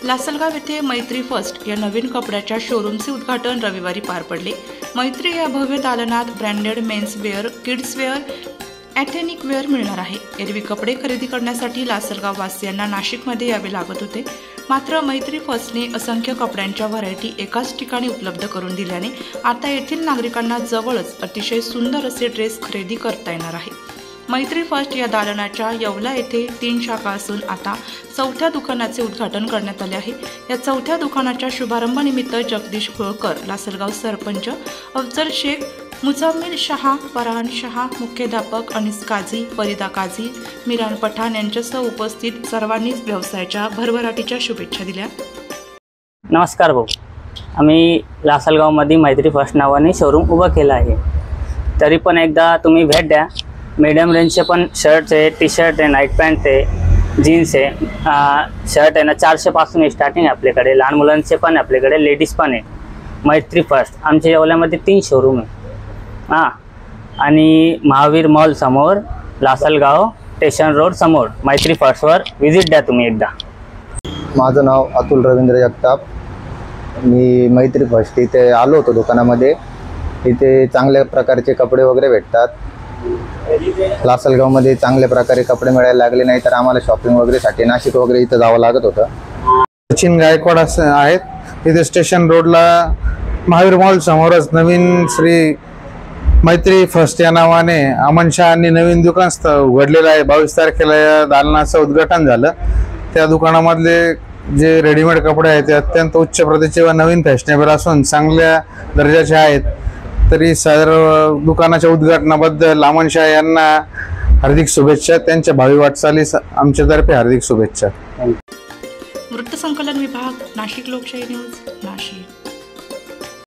लासलगाव येथे मैत्री फर्स्ट या नवीन कपड्याच्या शोरूमचे उद्घाटन रविवारी पार पडले। मैत्री या भव्य दालनात branded men's wear, kids wear, ethnic wear मिळणार आहे। एरवी कपडे खरेदी करण्यासाठी लासलगाव वासियांना नाशिकमध्ये यावे लागत होते, मात्र मैत्री फर्स्टने असंख्य कपड्यांच्या व्हरायटी एकाच ठिकाणी उपलब्ध करून दिल्याने आता येथील नागरिकांना जवळच अतिशय सुंदर असे ड्रेस खरेदी करता येणार आहे। मैत्री फर्स्ट या दालनाच्या येवला येथे 3 शाखा असून आता 4थ्या दुकानाचे उद्घाटन करण्यात आले आहे। या 4थ्या दुकानाच्या शुभारंभानिमित्त जगदीश होळकर, लासलगाव सरपंच अफजल शेख, मुजाम्मिल शहा, फरहान शहा, मुख्याध्यापक अनिस काझी, फरीदा काझी, मिरान पठाण यांच्यासह उपस्थित सर्वांनीच व्यवसायाच्या भरभराटीच्या शुभेच्छा दिल्या। नमस्कार भाऊ, आम्ही लासलगावमध्ये मैत्री फर्स्ट नावाने शोरूम उभं केलं आहे। तरी पण एकदा तुम्ही भेट द्या। मीडियम रेंजचे पण शर्ट्स आहे, टी शर्ट आहे, नाईट पॅन्ट आहे, जीन्स आहे, शर्ट आहे ना 400 पासून स्टार्टिंग आहे आपल्याकडे। लहान मुलांचे पण आपल्याकडे, लेडीज पण आहे। मैत्री फर्स्ट आमच्या येवल्यामध्ये 3 शोरूम आहे आणि महावीर मॉल समोर, लासलगाव स्टेशन रोड समोर मैत्री फर्स्टवर व्हिजिट द्या तुम्ही एकदा। माझं नाव अतुल रवींद्र जगताप। मी मैत्री फर्स्ट इथे आलो होतो दुकानामध्ये। इथे चांगल्या प्रकारचे कपडे वगैरे भेटतात। लासलगावमध्ये चांगल्या प्रकारे कपडे मिळायला लागले, नाही तर आम्हाला शॉपिंग वगैरेसाठी नाशिक वगैरे इथं जावं लागत होतं। सचिन गायकवाड आहेत इथे स्टेशन रोडला महावीर मॉल समोरच नवीन श्री मैत्री फर्स्ट या नावाने अमन शहांनी नवीन दुकान उघडलेलं आहे। 22 तारखेला या दालनाचं उद्घाटन झालं। त्या दुकानामधले जे रेडीमेड कपडे आहेत ते अत्यंत उच्च प्रतीचे व नवीन फॅशनेबल असून चांगल्या दर्जाचे आहेत। तरी सर्व दुकानाच्या उद्घाटनाबद्दल अमन शाह यांना हार्दिक शुभेच्छा। त्यांच्या भावी वाटचालीस आमच्यातर्फे हार्दिक शुभेच्छा। वृत्तसंकलन विभाग, नाशिक लोकशाही न्यूज, नाशिक।